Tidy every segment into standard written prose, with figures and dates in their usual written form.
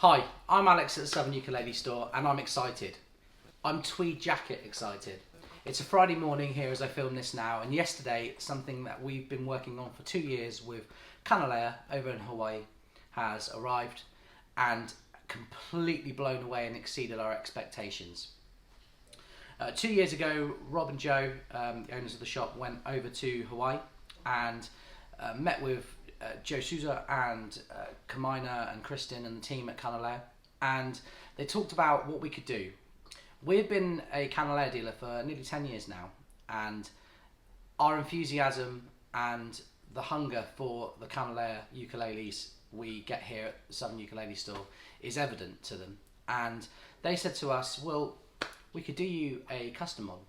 Hi, I'm Alex at the Southern Ukulele Store and I'm excited. I'm tweed jacket excited. It's a Friday morning here as I film this now, and yesterday something that we've been working on for 2 years with Kanile'a over in Hawaii has arrived and completely blown away and exceeded our expectations. 2 years ago, Rob and Joe, the owners of the shop, went over to Hawaii and met with Joe Souza and Kamina and Kristen and the team at Kanile'a, and they talked about what we could do. We've been a Kanile'a dealer for nearly 10 years now, and our enthusiasm and the hunger for the Kanile'a ukuleles we get here at the Southern Ukulele Store is evident to them. And they said to us, well, we could do you a custom model.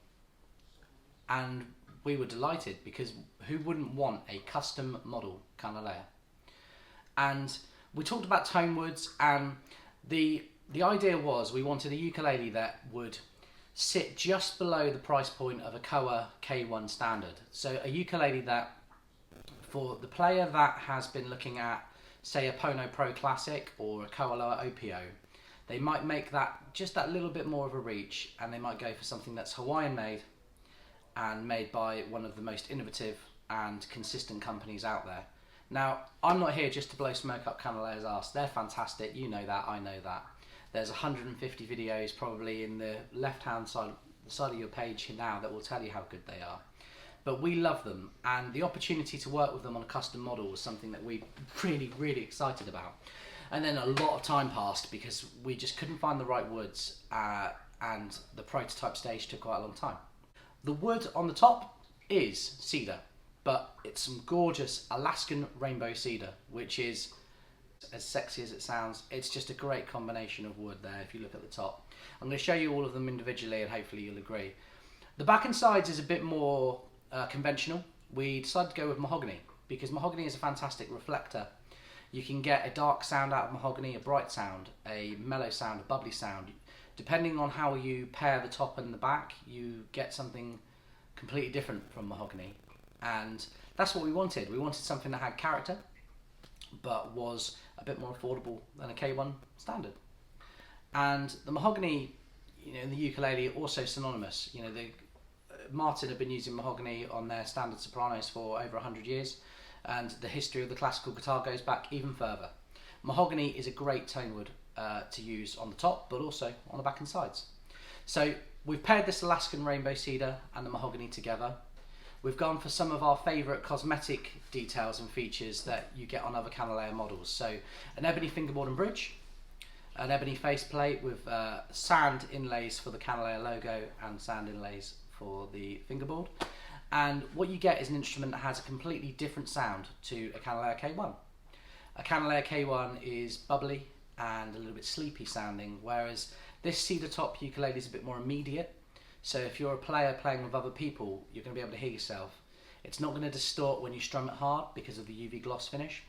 And we were delighted, because who wouldn't want a custom model Kanile'a? And we talked about tone woods, and the idea was we wanted a ukulele that would sit just below the price point of a Kanile'a K-1 standard. So a ukulele that, for the player that has been looking at, say, a Pono Pro Classic or a Kanile'a OPO, they might make that just that little bit more of a reach, and they might go for something that's Hawaiian made and made by one of the most innovative and consistent companies out there. Now, I'm not here just to blow smoke up Kanile'a's arse. They're fantastic, you know that, I know that. There's 150 videos probably in the left-hand side of your page now that will tell you how good they are. But we love them, and the opportunity to work with them on a custom model was something that we really excited about. And then a lot of time passed because we just couldn't find the right woods, and the prototype stage took quite a long time. The wood on the top is cedar, but it's some gorgeous Alaskan rainbow cedar, which is as sexy as it sounds. It's just a great combination of wood there if you look at the top. I'm going to show you all of them individually and hopefully you'll agree. The back and sides is a bit more conventional. We decided to go with mahogany because mahogany is a fantastic reflector. You can get a dark sound out of mahogany, a bright sound, a mellow sound, a bubbly sound. Depending on how you pair the top and the back, you get something completely different from mahogany. And that's what we wanted. We wanted something that had character, but was a bit more affordable than a K1 standard. And the mahogany, in the ukulele, also synonymous. Martin have been using mahogany on their standard sopranos for over 100 years, and the history of the classical guitar goes back even further. Mahogany is a great tone wood to use on the top, but also on the back and sides. So we've paired this Alaskan rainbow cedar and the mahogany together. We've gone for some of our favourite cosmetic details and features that you get on other Kanile'a models. So an ebony fingerboard and bridge, an ebony faceplate with sand inlays for the Kanile'a logo and sand inlays for the fingerboard. And what you get is an instrument that has a completely different sound to a Kanile'a K1. A Kanile'a K1 is bubbly and a little bit sleepy sounding, whereas this cedar top ukulele is a bit more immediate. So if you're a player playing with other people, you're going to be able to hear yourself. It's not going to distort when you strum it hard because of the UV gloss finish.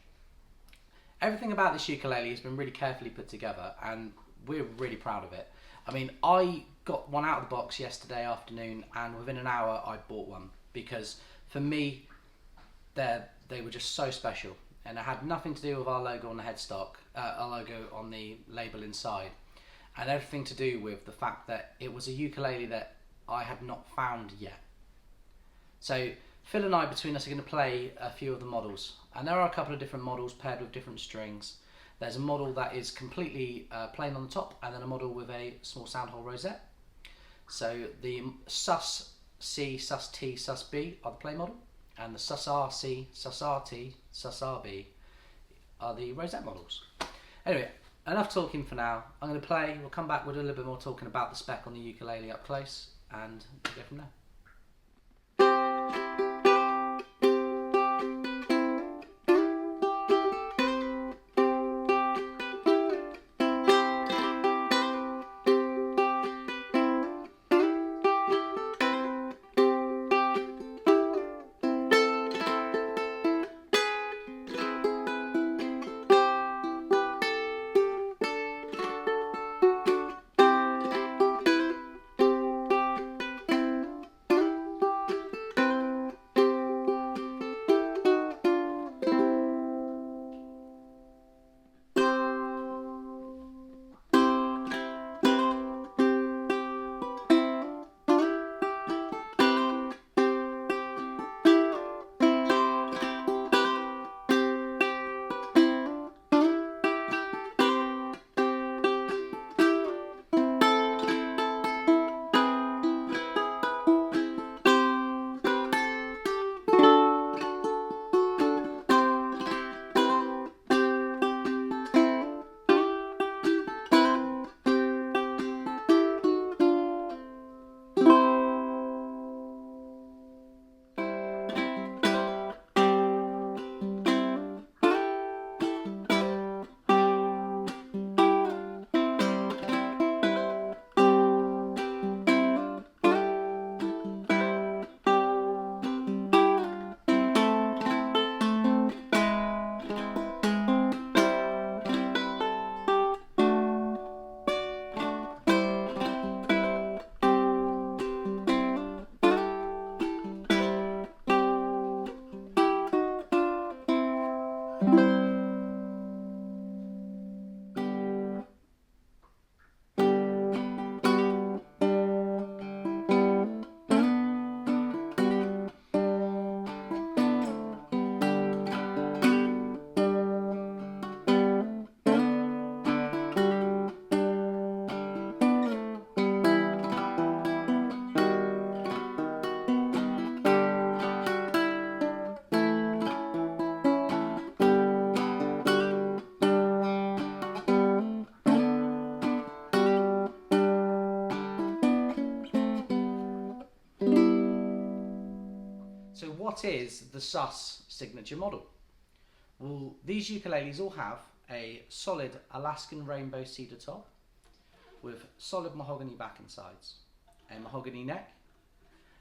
Everything about this ukulele has been really carefully put together, and we're really proud of it. I mean, I got one out of the box yesterday afternoon, and within an hour I bought one, because for me they were just so special, and it had nothing to do with our logo on the headstock, our logo on the label inside, and everything to do with the fact that it was a ukulele that I had not found yet. So Phil and I, between us, are going to play a few of the models, and there are a couple of different models paired with different strings. There's a model that is completely plain on the top, and then a model with a small soundhole rosette. So the sus C, sus T, sus B are the play model, and the sus R C, sus R T, sus R B are the rosette models. Anyway, enough talking for now. I'm going to play. We'll come back with a little bit more talking about the spec on the ukulele up close, and we'll go from there. what is the sus signature model? Well, these ukuleles all have a solid Alaskan rainbow cedar top with solid mahogany back and sides, a mahogany neck,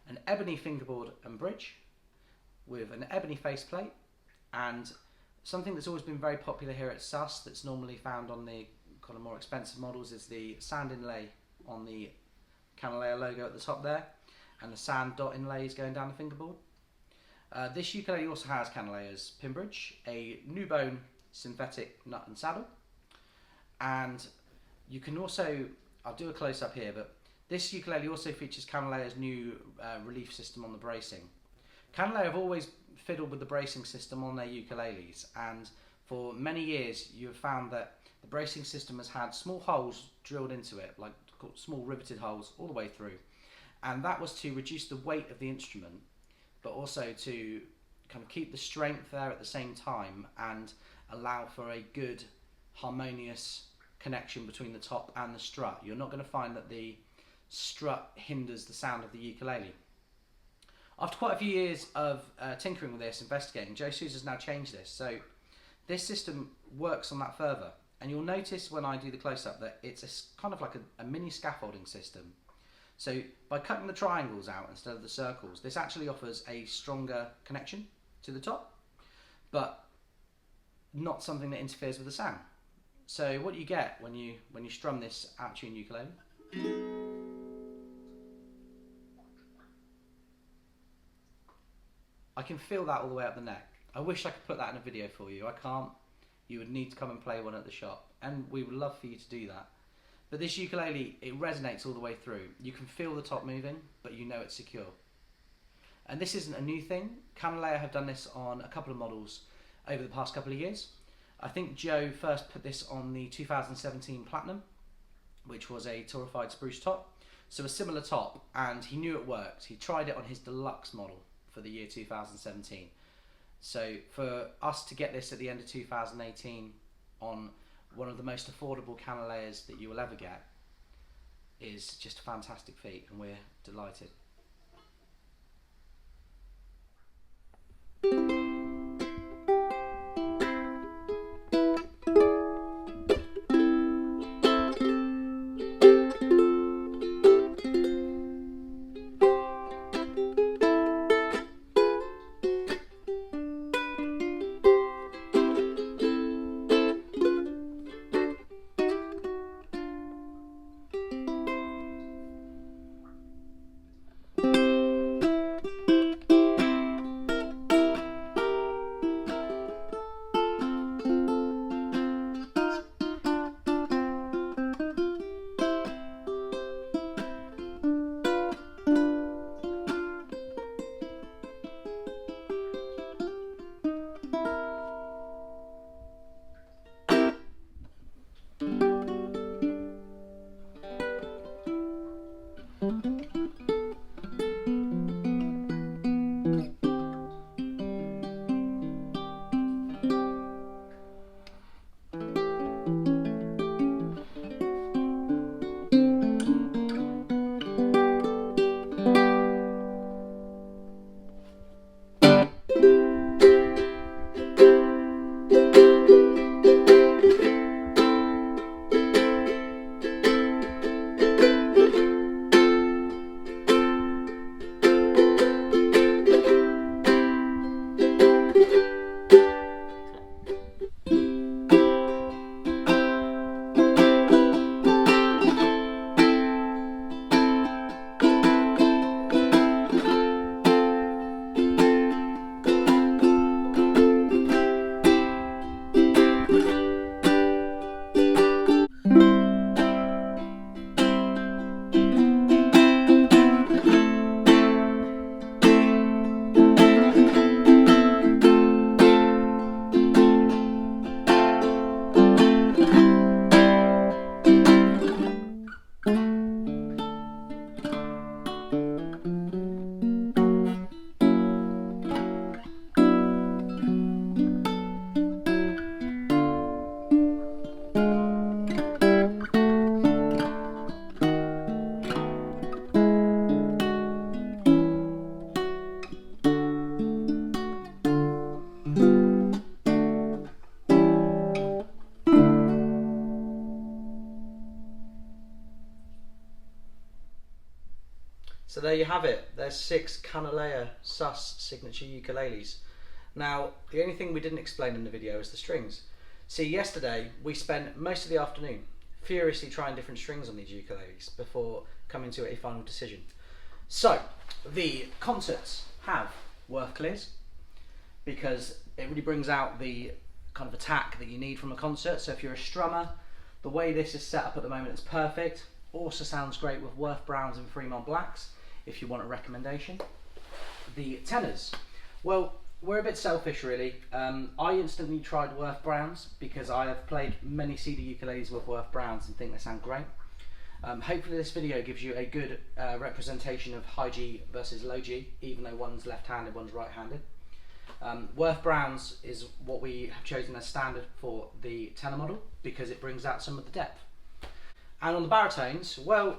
an ebony fingerboard and bridge with an ebony faceplate, and something that's always been very popular here at Sus that's normally found on the kind of more expensive models is the sand inlay on the Kanile'a logo at the top there, and the sand dot inlays going down the fingerboard. This ukulele also has Kanile'a's pin bridge, a new bone synthetic nut and saddle, and you can also, I'll do a close up here, but this ukulele also features Kanile'a's new relief system on the bracing. Kanile'a have always fiddled with the bracing system on their ukuleles, and for many years you have found that the bracing system has had small holes drilled into it, like small riveted holes all the way through, and that was to reduce the weight of the instrument, but also to kind of keep the strength there at the same time and allow for a good harmonious connection between the top and the strut. You're not going to find that the strut hinders the sound of the ukulele. After quite a few years of tinkering with this, investigating, Joe Souza has now changed this. So this system works on that further. And you'll notice when I do the close-up that it's kind of like a mini scaffolding system. So by cutting the triangles out instead of the circles, this actually offers a stronger connection to the top, but not something that interferes with the sound. So what you get when you strum this out-tuned ukulele, I can feel that all the way up the neck. I wish I could put that in a video for you. I can't. You would need to come and play one at the shop, and we would love for you to do that. But this ukulele, it resonates all the way through. You can feel the top moving, but you know it's secure. And this isn't a new thing. Kanile'a have done this on a couple of models over the past couple of years. I think Joe first put this on the 2017 Platinum, which was a torrefied spruce top. So a similar top, and he knew it worked. He tried it on his deluxe model for the year 2017. So for us to get this at the end of 2018 on one of the most affordable Kanile'as that you will ever get is just a fantastic feat, and we're delighted. So there you have it. There's 6 Kanile'a Sus signature ukuleles. Now, the only thing we didn't explain in the video is the strings. See, yesterday we spent most of the afternoon furiously trying different strings on these ukuleles before coming to a final decision. So, the concerts have worth clears because it really brings out the kind of attack that you need from a concert. So if you're a strummer, the way this is set up at the moment is perfect. Also sounds great with Worth Browns and Fremont Blacks if you want a recommendation. The tenors, well, we're a bit selfish really. I instantly tried Worth Browns because I have played many Cedar ukuleles with Worth Browns and think they sound great. Hopefully this video gives you a good representation of High G versus Low G, even though one's left-handed, one's right-handed. Worth Browns is what we have chosen as standard for the tenor model because it brings out some of the depth. And on the baritones, well,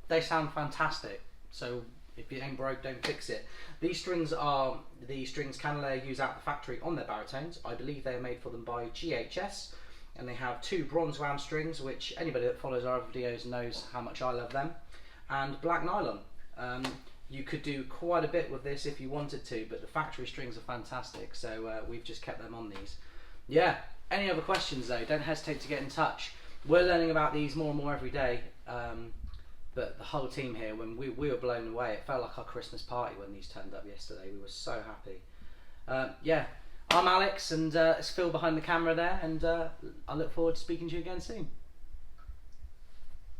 they sound fantastic. So if it ain't broke, don't fix it. These strings are the strings Kanile'a use out the factory on their baritones. I believe they are made for them by GHS. And they have 2 bronze wound strings, which anybody that follows our other videos knows how much I love them, and black nylon. You could do quite a bit with this if you wanted to, but the factory strings are fantastic, so we've just kept them on these. Yeah, any other questions though, don't hesitate to get in touch. We're learning about these more and more every day, but the whole team here, when we were blown away. It felt like our Christmas party when these turned up yesterday. We were so happy. Yeah. I'm Alex, and it's Phil behind the camera there, and I look forward to speaking to you again soon.